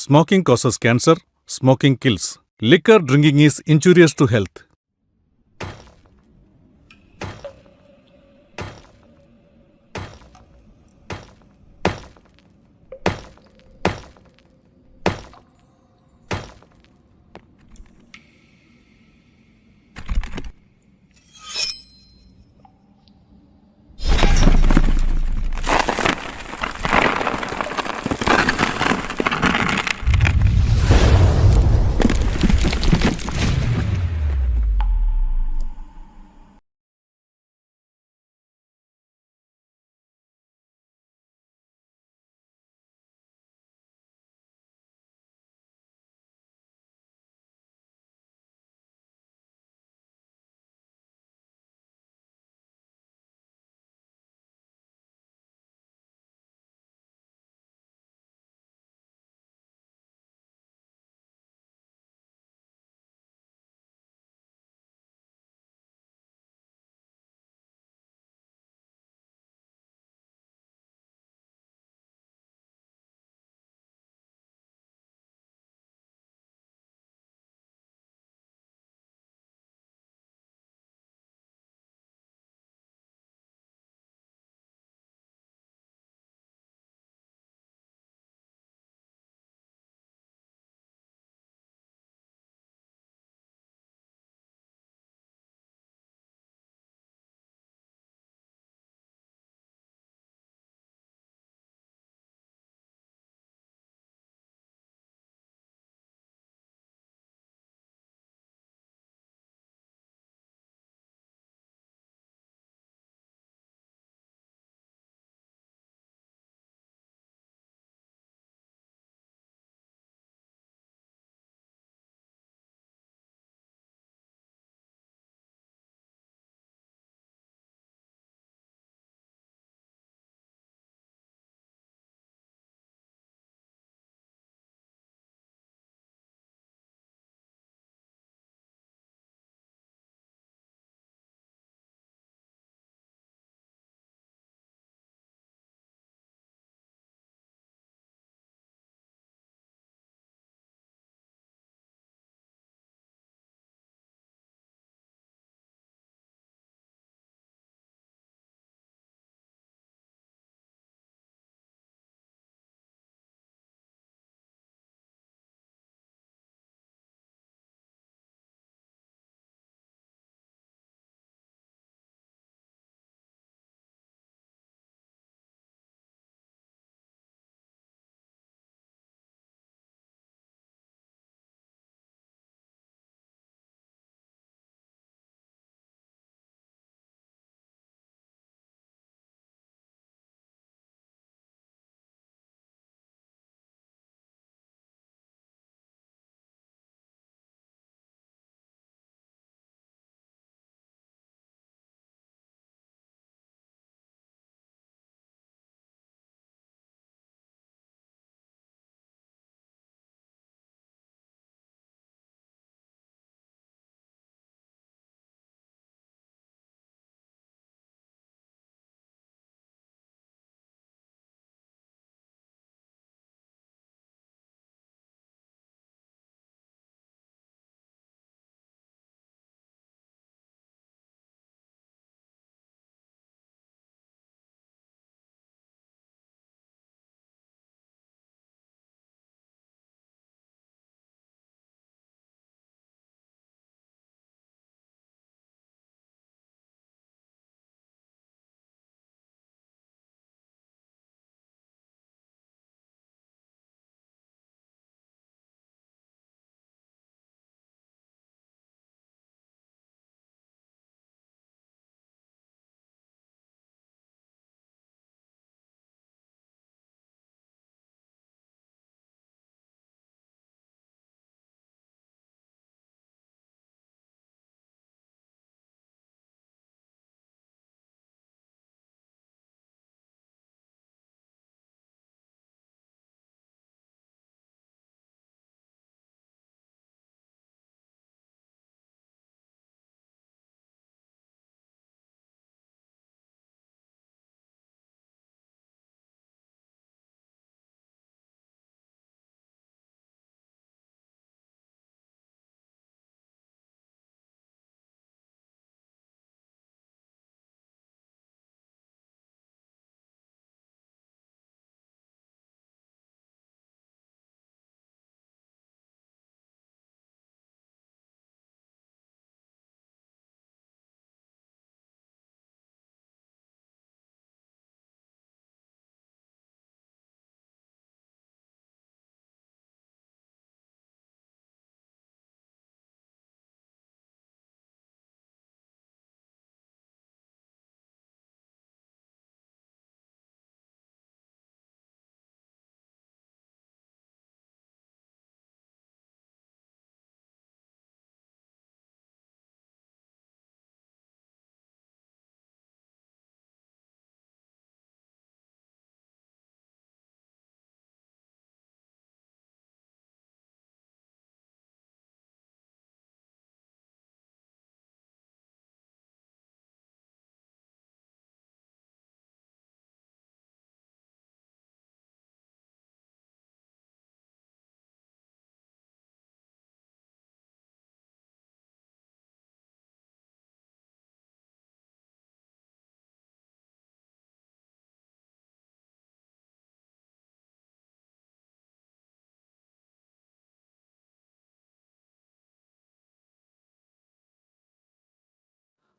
Smoking causes cancer. Smoking kills. Liquor drinking is injurious to health.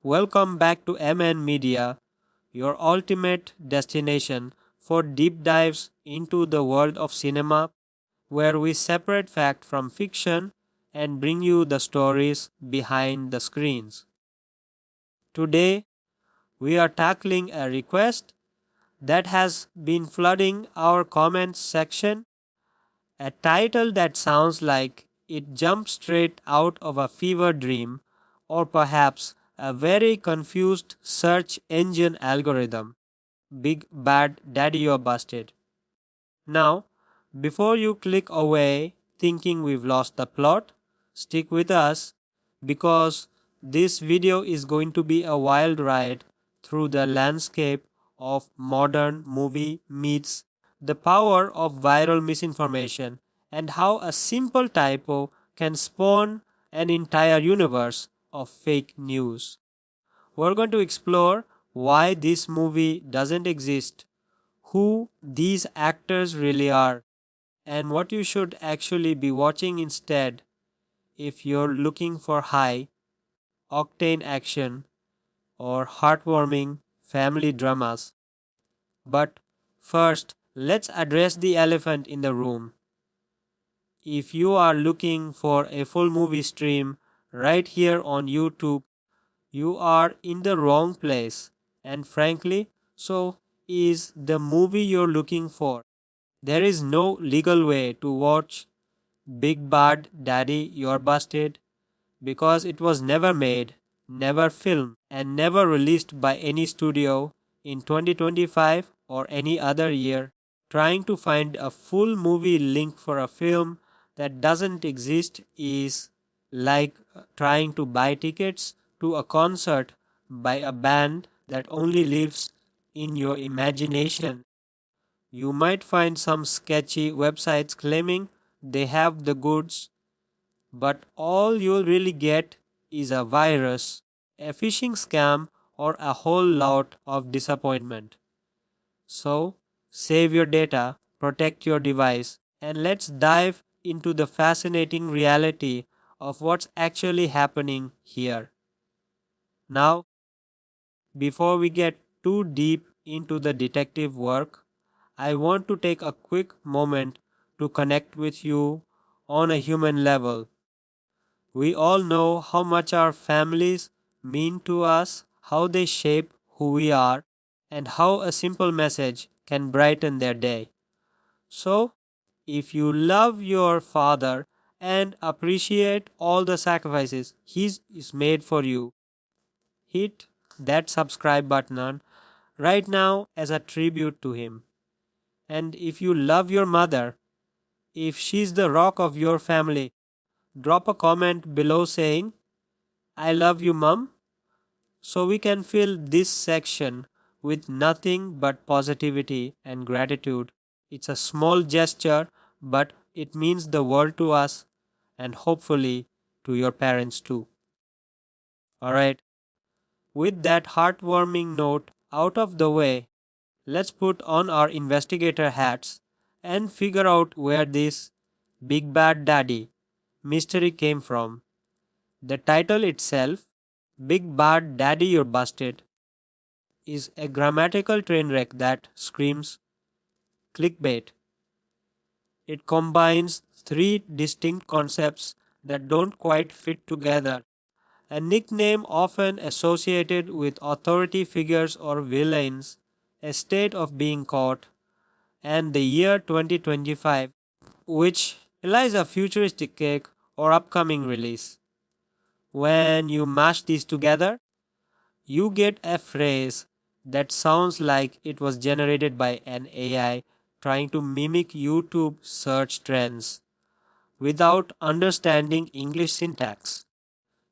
Welcome back to MN Media, your ultimate destination for deep dives into the world of cinema, where we separate fact from fiction and bring you the stories behind the screens. Today, we are tackling a request that has been flooding our comments section, a title that sounds like it jumped straight out of a fever dream or perhaps a very confused search engine algorithm. Big Bad Daddy You're Busted. Now, before you click away thinking we've lost the plot, stick with us because this video is going to be a wild ride through the landscape of modern movie meets the power of viral misinformation and how a simple typo can spawn an entire universe of fake news. We're going to explore why this movie doesn't exist, who these actors really are, and what you should actually be watching instead if you're looking for high octane action or heartwarming family dramas. But first, let's address the elephant in the room. If you are looking for a full movie stream right here on YouTube, you are in the wrong place. And frankly, so is the movie you're looking for. There is no legal way to watch Big Bad Daddy You're Busted because it was never made, never filmed, and never released by any studio in 2025 or any other year. Trying to find a full movie link for a film that doesn't exist is like trying to buy tickets to a concert by a band that only lives in your imagination. You might find some sketchy websites claiming they have the goods, but all you'll really get is a virus, a phishing scam, or a whole lot of disappointment. So, save your data, protect your device, and let's dive into the fascinating reality of what's actually happening here. Now, before we get too deep into the detective work, I want to take a quick moment to connect with you on a human level. We all know how much our families mean to us, how they shape who we are, and how a simple message can brighten their day. So, if you love your father and appreciate all the sacrifices he is made for you, hit that subscribe button right now as a tribute to him. And if you love your mother, if she's the rock of your family, drop a comment below saying, I love you, mom, so we can fill this section with nothing but positivity and gratitude. It's a small gesture, but it means the world to us and hopefully to your parents too. Alright, with that heartwarming note out of the way, let's put on our investigator hats and figure out where this Big Bad Daddy mystery came from. The title itself, Big Bad Daddy You're Busted, is a grammatical train wreck that screams clickbait. It combines three distinct concepts that don't quite fit together. A nickname often associated with authority figures or villains, a state of being caught, and the year 2025, which implies a futuristic cake or upcoming release. When you mash these together, you get a phrase that sounds like it was generated by an AI trying to mimic YouTube search trends without understanding English syntax.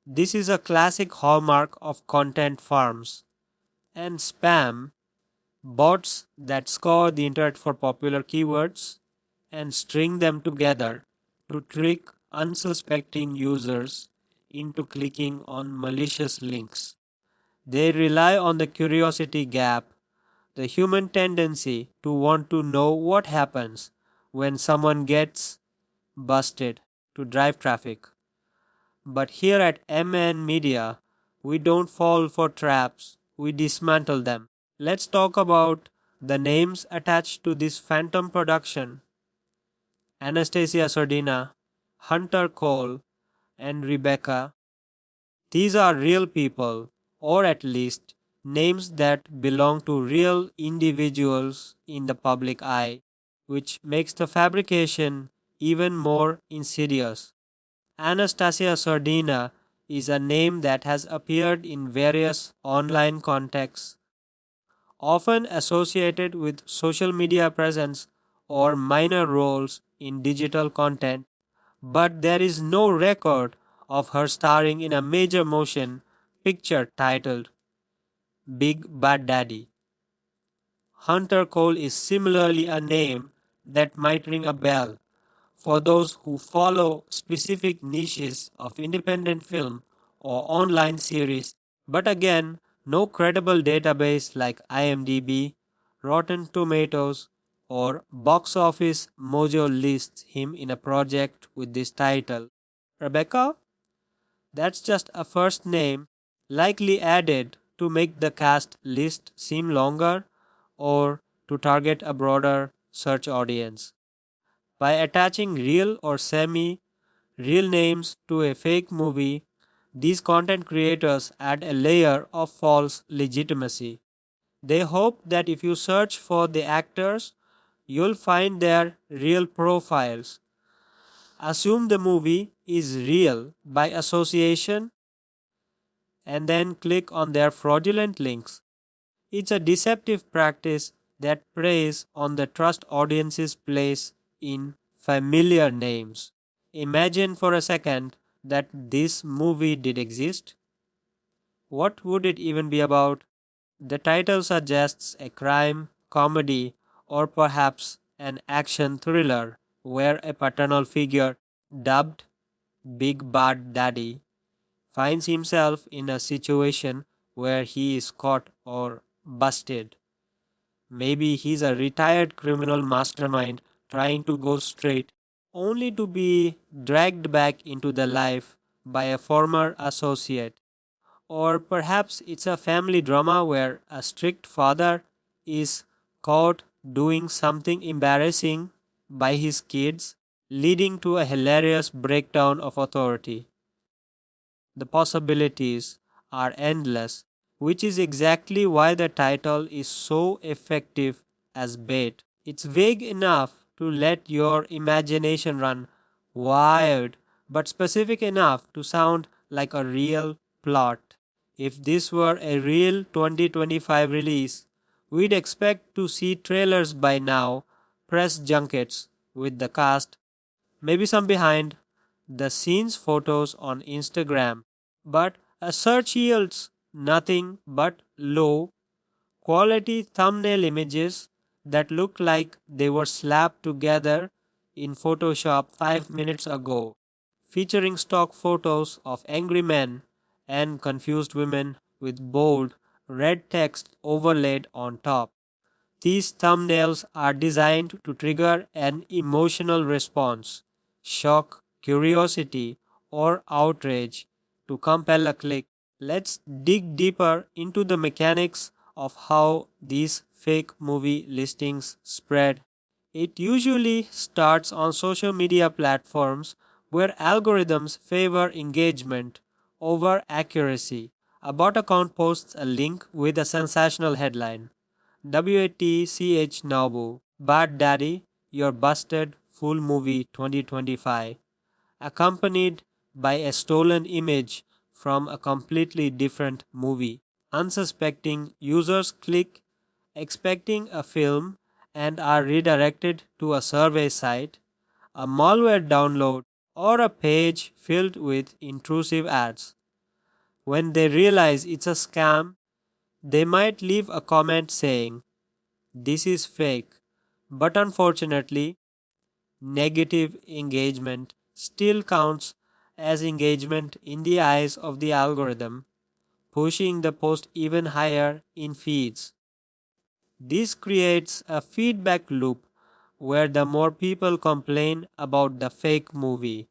This is a classic hallmark of content farms and spam bots that scour the internet for popular keywords and string them together to trick unsuspecting users into clicking on malicious links. They rely on the curiosity gap, the human tendency to want to know what happens when someone gets busted to drive traffic. But here at MN Media, We don't fall for traps, we dismantle them. Let's talk about the names attached to this phantom production. Anastasia Sordina, Hunter Cole, and Rebecca. These are real people, or at least names that belong to real individuals in the public eye, which makes the fabrication even more insidious. Anastasia Sordina is a name that has appeared in various online contexts, often associated with social media presence or minor roles in digital content, but there is no record of her starring in a major motion picture titled Big Bad Daddy. Hunter Cole is similarly a name that might ring a bell for those who follow specific niches of independent film or online series, but again, no credible database like IMDb, Rotten Tomatoes, or Box Office Mojo lists him in a project with this title. Rebecca? That's just a first name, likely added to make the cast list seem longer or to target a broader search audience. By attaching real or semi real names to a fake movie, these content creators add a layer of false legitimacy. They hope that if you search for the actors, you'll find their real profiles. Assume the movie is real by association and then click on their fraudulent links. It's a deceptive practice that preys on the trust audiences place in familiar names. Imagine for a second that this movie did exist. What would it even be about? The title suggests a crime, comedy, or perhaps an action thriller where a paternal figure, dubbed Big Bad Daddy, finds himself in a situation where he is caught or busted. Maybe he's a retired criminal mastermind trying to go straight, only to be dragged back into the life by a former associate. Or perhaps it's a family drama where a strict father is caught doing something embarrassing by his kids, leading to a hilarious breakdown of authority. The possibilities are endless, which is exactly why the title is so effective as bait. It's vague enough to let your imagination run wild, but specific enough to sound like a real plot. If this were a real 2025 release, we'd expect to see trailers by now, press junkets with the cast, maybe some behind the scenes photos on Instagram. But a search yields nothing but low quality thumbnail images that look like they were slapped together in Photoshop 5 minutes ago, featuring stock photos of angry men and confused women with bold red text overlaid on top. These thumbnails are designed to trigger an emotional response, shock, curiosity, or outrage to compel a click. Let's dig deeper into the mechanics of how these fake movie listings spread. It usually starts on social media platforms where algorithms favor engagement over accuracy. A bot account posts a link with a sensational headline. WATCH Nabu, Bad Daddy, Your Busted Full Movie 2025, accompanied by a stolen image from a completely different movie. Unsuspecting users click, expecting a film, and are redirected to a survey site, a malware download, or a page filled with intrusive ads. When they realize it's a scam, they might leave a comment saying, "This is fake," but unfortunately, negative engagement still counts as engagement in the eyes of the algorithm, pushing the post even higher in feeds. This creates a feedback loop where the more people complain about the fake movie,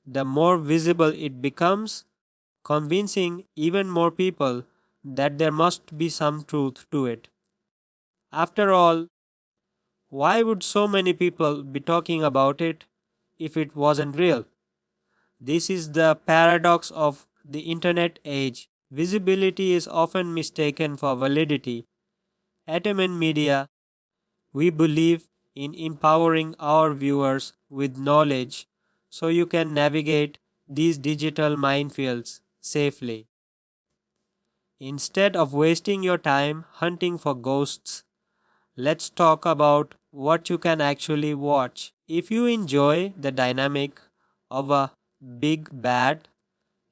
the more visible it becomes. convincing even more people that there must be some truth to it. After all, why would so many people be talking about it if it wasn't real? This is the paradox of the internet age. Visibility is often mistaken for validity. At MN Media, we believe in empowering our viewers with knowledge so you can navigate these digital minefields safely. Instead of wasting your time hunting for ghosts, let's talk about what you can actually watch. If you enjoy the dynamic of a big bad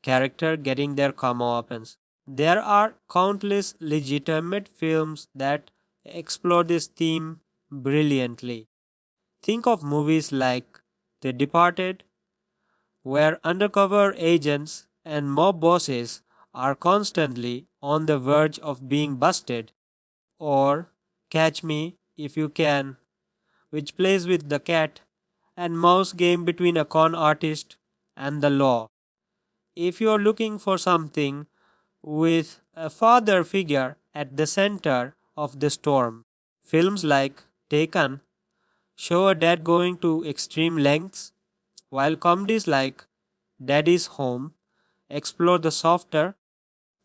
character getting their comeuppance, there are countless legitimate films that explore this theme brilliantly. Think of movies like The Departed, where undercover agents and mob bosses are constantly on the verge of being busted, or Catch Me If You Can, which plays with the cat and mouse game between a con artist and the law. If you're looking for something with a father figure at the center of the storm, films like Taken show a dad going to extreme lengths, while comedies like Daddy's Home explore the softer,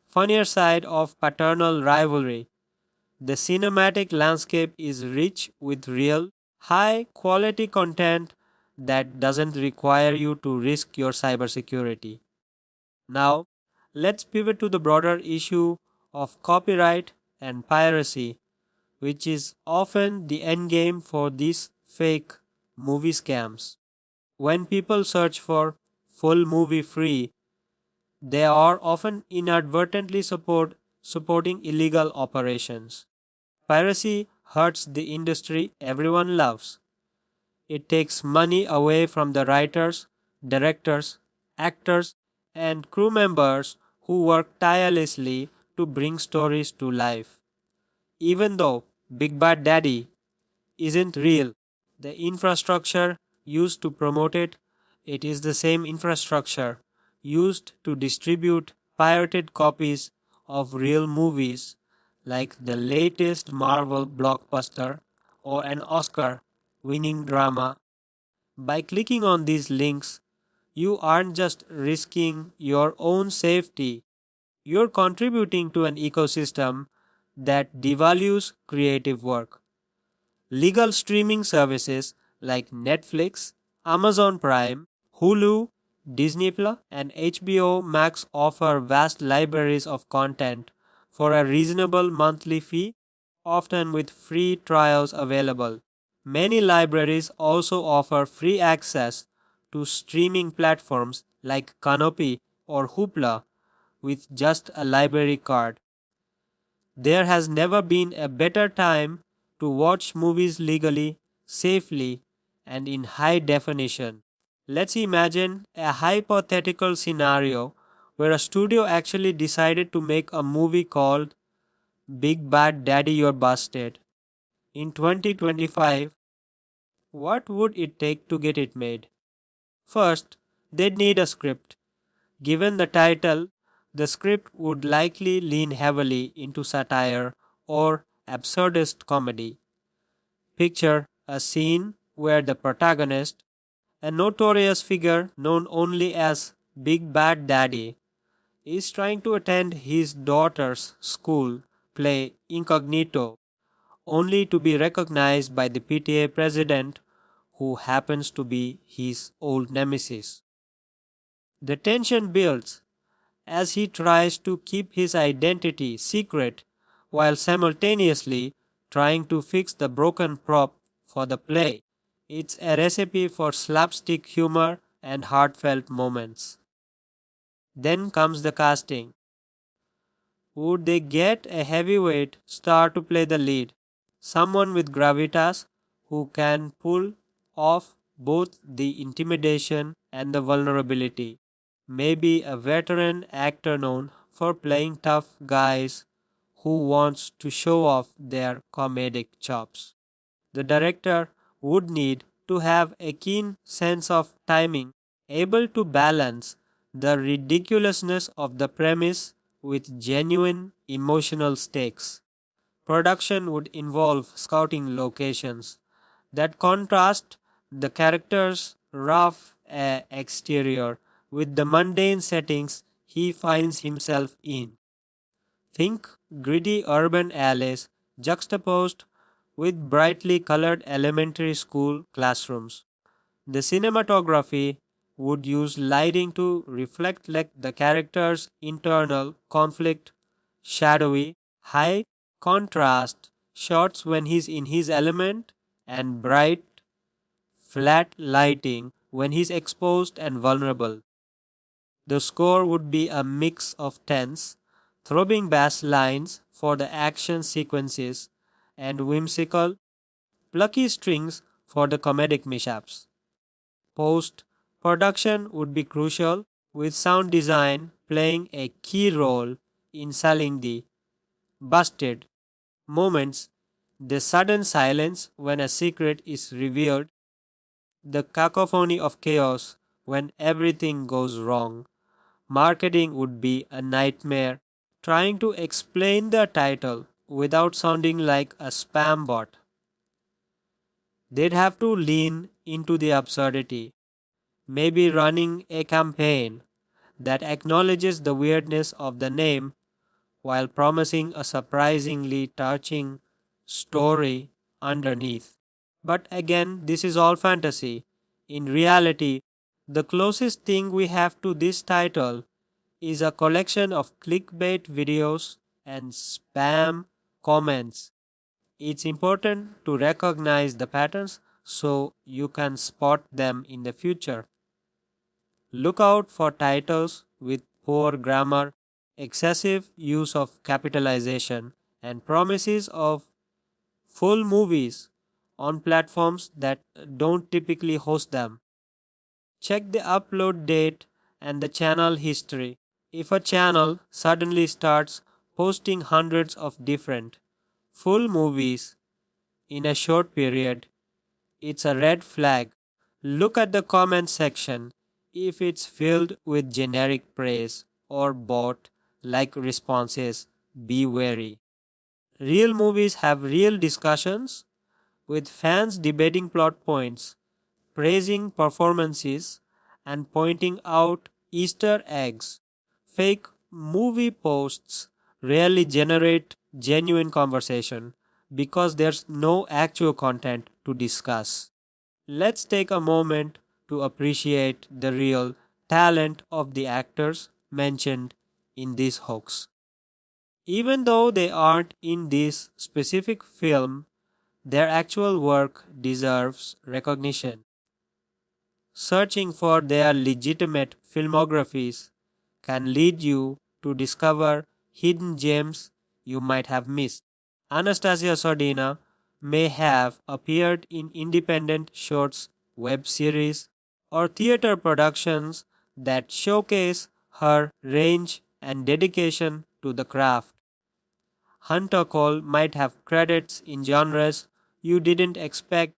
funnier side of paternal rivalry. The cinematic landscape is rich with real, high quality content that doesn't require you to risk your cybersecurity. Now, let's pivot to the broader issue of copyright and piracy, which is often the endgame for these fake movie scams. When people search for full movie free, they are often inadvertently supporting illegal operations. Piracy hurts the industry everyone loves. It takes money away from the writers, directors, actors, and crew members who work tirelessly to bring stories to life. Even though Big Bad Daddy isn't real, the infrastructure used to promote it is the same infrastructure used to distribute pirated copies of real movies like the latest Marvel blockbuster or an Oscar winning drama. By clicking on these links, you aren't just risking your own safety, you're contributing to an ecosystem that devalues creative work. Legal streaming services like Netflix, Amazon Prime, Hulu, Disney Plus, and HBO Max offer vast libraries of content for a reasonable monthly fee, often with free trials available. Many libraries also offer free access to streaming platforms like Canopy or Hoopla with just a library card. There has never been a better time to watch movies legally, safely, and in high definition. Let's imagine a hypothetical scenario where a studio actually decided to make a movie called Big Bad Daddy You're Busted. In 2025, what would it take to get it made? First, they'd need a script. Given the title, the script would likely lean heavily into satire or absurdist comedy. Picture a scene where the protagonist, a notorious figure known only as Big Bad Daddy, is trying to attend his daughter's school play incognito, only to be recognized by the PTA president, who happens to be his old nemesis. The tension builds as he tries to keep his identity secret while simultaneously trying to fix the broken prop for the play. It's a recipe for slapstick humor and heartfelt moments. Then comes the casting. Would they get a heavyweight star to play the lead? Someone with gravitas who can pull off both the intimidation and the vulnerability. Maybe a veteran actor known for playing tough guys who wants to show off their comedic chops. The director would need to have a keen sense of timing, able to balance the ridiculousness of the premise with genuine emotional stakes. Production would involve scouting locations that contrast the character's rough exterior with the mundane settings he finds himself in. Think gritty urban alleys juxtaposed with brightly colored elementary school classrooms. The cinematography would use lighting to reflect like the character's internal conflict, shadowy, high contrast shots when he's in his element, and bright, flat lighting when he's exposed and vulnerable. The score would be a mix of tense, throbbing bass lines for the action sequences and whimsical, plucky strings for the comedic mishaps. Post production would be crucial, with sound design playing a key role in selling the busted moments, the sudden silence when a secret is revealed, the cacophony of chaos when everything goes wrong. Marketing would be a nightmare, trying to explain the title without sounding like a spam bot. They'd have to lean into the absurdity, maybe running a campaign that acknowledges the weirdness of the name while promising a surprisingly touching story underneath. But again, this is all fantasy. In reality, the closest thing we have to this title is a collection of clickbait videos and spam comments. It's important to recognize the patterns so you can spot them in the future. Look out for titles with poor grammar, excessive use of capitalization, and promises of full movies on platforms that don't typically host them. Check the upload date and the channel history. If a channel suddenly starts posting hundreds of different full movies in a short period, it's a red flag. Look at the comment section. If it's filled with generic praise or bot like responses, be wary. Real movies have real discussions with fans debating plot points, praising performances, and pointing out Easter eggs. Fake movie posts rarely generate genuine conversation because there's no actual content to discuss. Let's take a moment to appreciate the real talent of the actors mentioned in this hoax. Even though they aren't in this specific film, their actual work deserves recognition. Searching for their legitimate filmographies can lead you to discover hidden gems you might have missed. Anastasia Sordina may have appeared in independent shorts, web series, or theater productions that showcase her range and dedication to the craft. Hunter Cole might have credits in genres you didn't expect,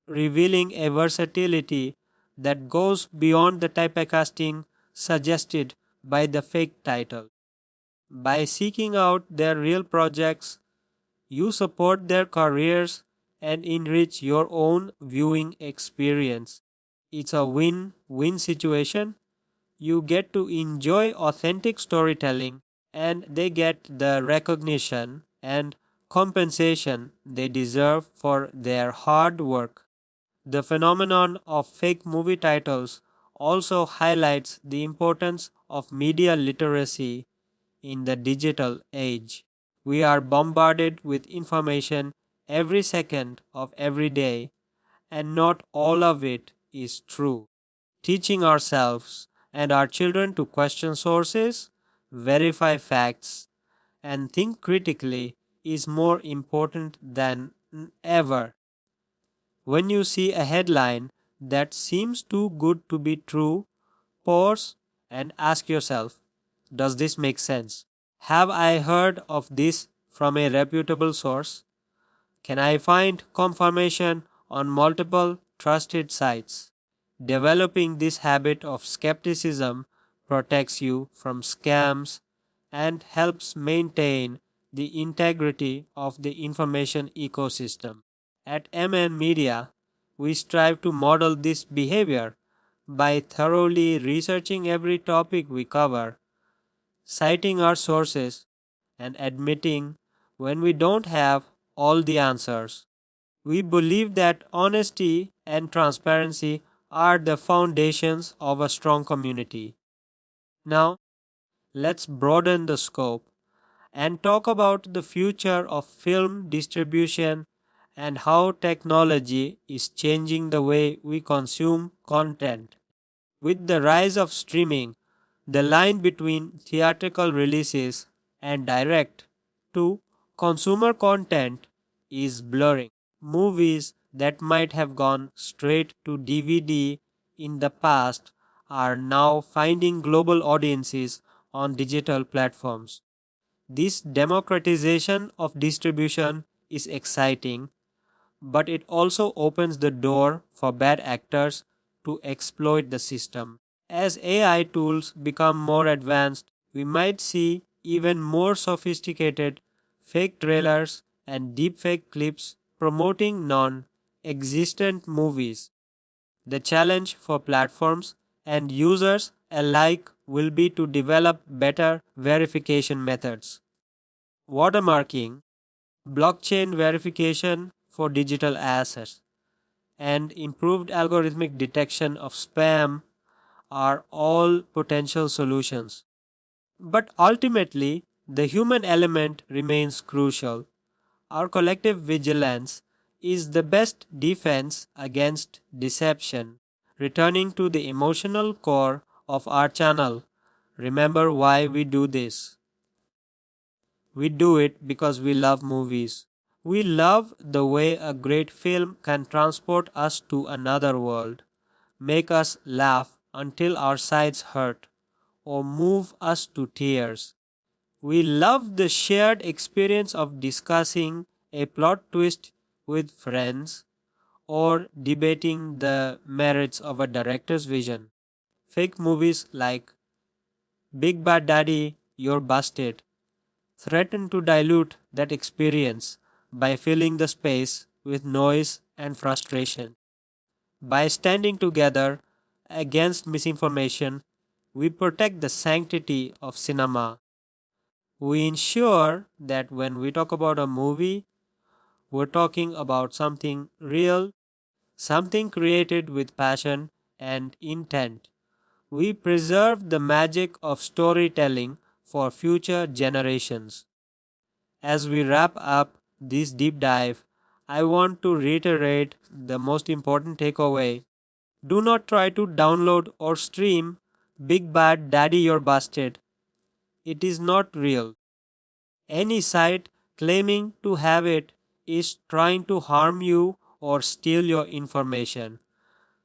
revealing a versatility that goes beyond the typecasting suggested by the fake title. By seeking out their real projects, you support their careers and enrich your own viewing experience. It's a win-win situation. You get to enjoy authentic storytelling, and they get the recognition and compensation they deserve for their hard work. The phenomenon of fake movie titles also highlights the importance of media literacy in the digital age. We are bombarded with information every second of every day, and not all of it is true. Teaching ourselves and our children to question sources, verify facts, and think critically is more important than ever. When you see a headline that seems too good to be true, pause and ask yourself, does this make sense? Have I heard of this from a reputable source? Can I find confirmation on multiple trusted sites? Developing this habit of skepticism protects you from scams, and helps maintain the integrity of the information ecosystem. At MN Media, we strive to model this behavior by thoroughly researching every topic we cover, citing our sources, and admitting when we don't have all the answers. We believe that honesty and transparency are the foundations of a strong community. Now, let's broaden the scope and talk about the future of film distribution and how technology is changing the way we consume content. With the rise of streaming, the line between theatrical releases and direct to consumer content is blurring. Movies that might have gone straight to DVD in the past are now finding global audiences on digital platforms. This democratization of distribution is exciting, but it also opens the door for bad actors to exploit the system. As AI tools become more advanced, we might see even more sophisticated fake trailers and deepfake clips promoting non existent movies. The challenge for platforms and users alike will be to develop better verification methods. Watermarking, blockchain verification for digital assets, and improved algorithmic detection of spam are all potential solutions. But ultimately, the human element remains crucial. Our collective vigilance is the best defense against deception. Returning to the emotional core of our channel, remember why we do this. We do it because we love movies. We love the way a great film can transport us to another world, make us laugh until our sides hurt, or move us to tears. We love the shared experience of discussing a plot twist with friends or debating the merits of a director's vision. Fake movies like Big Bad Daddy, You're Busted threaten to dilute that experience by filling the space with noise and frustration. By standing together against misinformation, we protect the sanctity of cinema. We ensure that when we talk about a movie, we're talking about something real, something created with passion and intent. We preserve the magic of storytelling for future generations. As we wrap up this deep dive, I want to reiterate the most important takeaway. Do not try to download or stream Big Bad Daddy You're Busted. It is not real. Any site claiming to have it is trying to harm you or steal your information.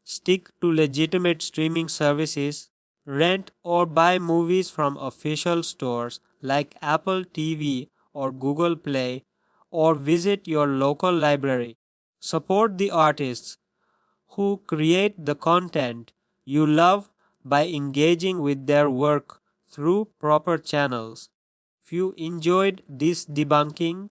Stick to legitimate streaming services. Rent or buy movies from official stores like Apple TV or Google Play, or visit your local library. Support the artists who create the content you love by engaging with their work through proper channels. If you enjoyed this debunking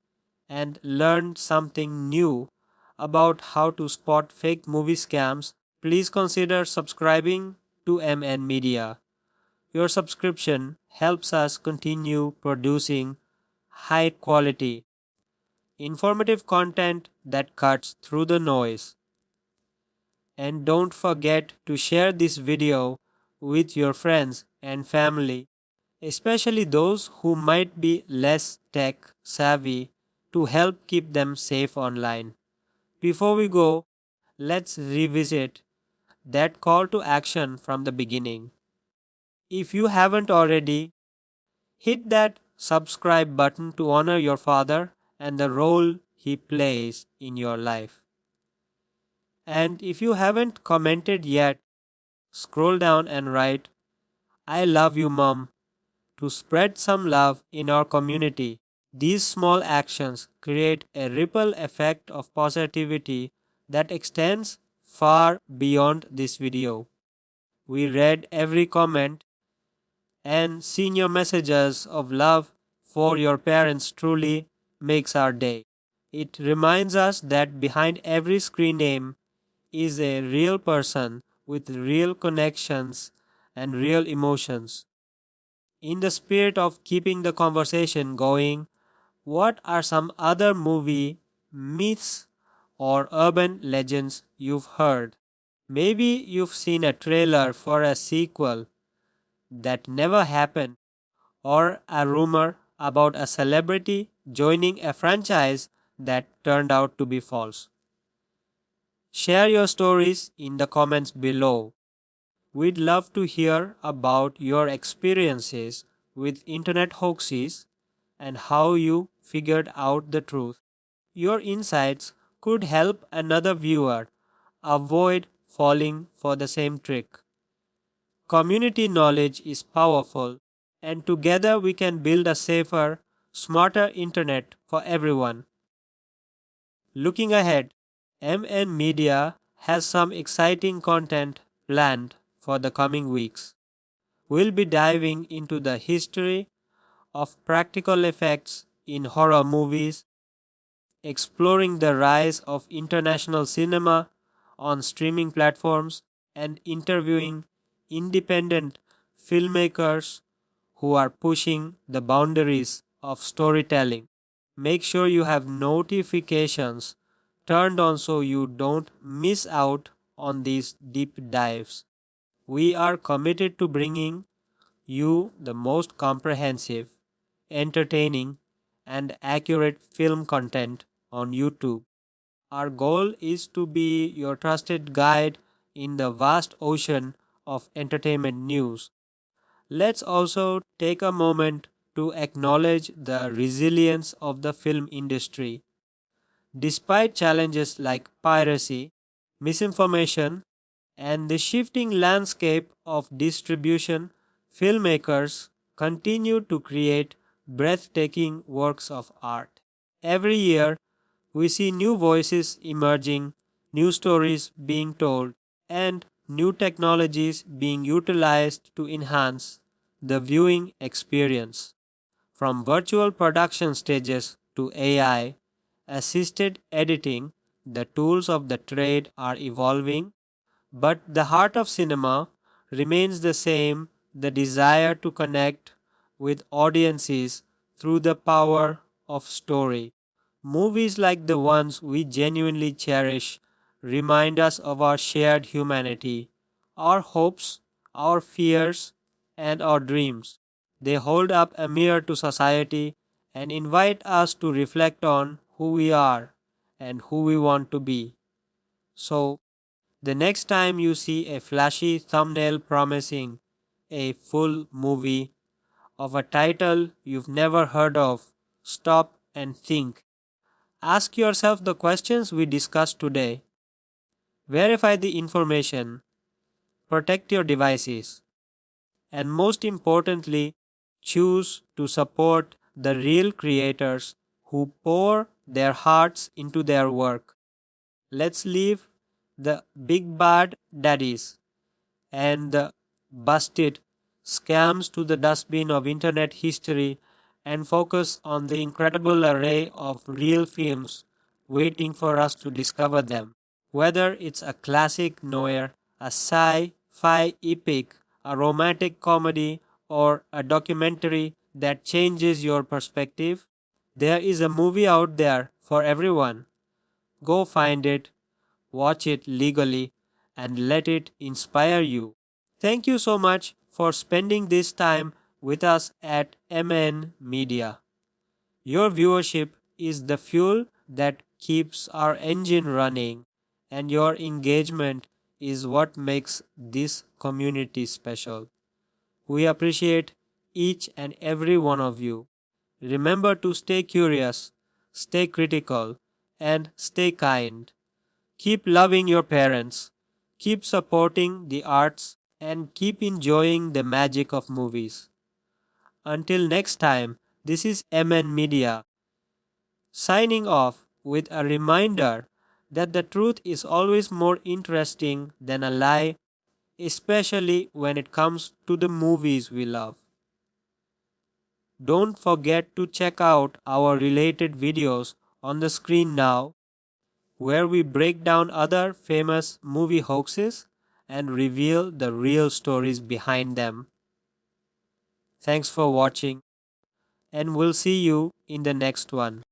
and learned something new about how to spot fake movie scams, please consider subscribing to MN Media. Your subscription helps us continue producing high quality, informative content that cuts through the noise. And don't forget to share this video with your friends and family, especially those who might be less tech savvy, to help keep them safe online. Before we go, let's revisit that call to action from the beginning. If you haven't already, hit that subscribe button to honor your father and the role he plays in your life. And if you haven't commented yet, scroll down and write, "I love you, Mom," to spread some love in our community. These small actions create a ripple effect of positivity that extends far beyond this video. We read every comment, and seeing your messages of love for your parents truly makes our day. It reminds us that behind every screen name is a real person with real connections and real emotions. In the spirit of keeping the conversation going, what are some other movie myths or urban legends you've heard? Maybe you've seen a trailer for a sequel that never happened, or a rumor about a celebrity joining a franchise that turned out to be false. Share your stories in the comments below. We'd love to hear about your experiences with internet hoaxes and how you figured out the truth. Your insights could help another viewer avoid falling for the same trick. Community knowledge is powerful, and together we can build a safer, smarter internet for everyone. Looking ahead, MN Media has some exciting content planned for the coming weeks. We'll be diving into the history of practical effects in horror movies, exploring the rise of international cinema on streaming platforms, and interviewing independent filmmakers who are pushing the boundaries of storytelling. Make sure you have notifications turned on so you don't miss out on these deep dives. We are committed to bringing you the most comprehensive, entertaining, and accurate film content on YouTube. Our goal is to be your trusted guide in the vast ocean of entertainment news. Let's also take a moment to acknowledge the resilience of the film industry. Despite challenges like piracy, misinformation, and the shifting landscape of distribution, filmmakers continue to create breathtaking works of art. Every year, we see new voices emerging, new stories being told, and new technologies being utilized to enhance the viewing experience. From virtual production stages to AI assisted editing, the tools of the trade are evolving, but the heart of cinema remains the same, the desire to connect with audiences through the power of story. Movies like the ones we genuinely cherish remind us of our shared humanity, our hopes, our fears, and our dreams. They hold up a mirror to society and invite us to reflect on who we are and who we want to be. So, the next time you see a flashy thumbnail promising a full movie of a title you've never heard of, stop and think. Ask yourself the questions we discussed today. Verify the information, protect your devices, and most importantly, choose to support the real creators who pour their hearts into their work. Let's leave the big bad daddies and the busted scams to the dustbin of internet history and focus on the incredible array of real films waiting for us to discover them. Whether it's a classic noir, a sci-fi epic, a romantic comedy, or a documentary that changes your perspective, there is a movie out there for everyone. Go find it, watch it legally, and let it inspire you. Thank you so much for spending this time with us at MN Media. Your viewership is the fuel that keeps our engine running, and your engagement is what makes this community special. We appreciate each and every one of you. Remember to stay curious, stay critical, and stay kind. Keep loving your parents, keep supporting the arts, and keep enjoying the magic of movies. Until next time, this is MN Media signing off with a reminder that the truth is always more interesting than a lie, especially when it comes to the movies we love. Don't forget to check out our related videos on the screen now, where we break down other famous movie hoaxes and reveal the real stories behind them. Thanks for watching, and we'll see you in the next one.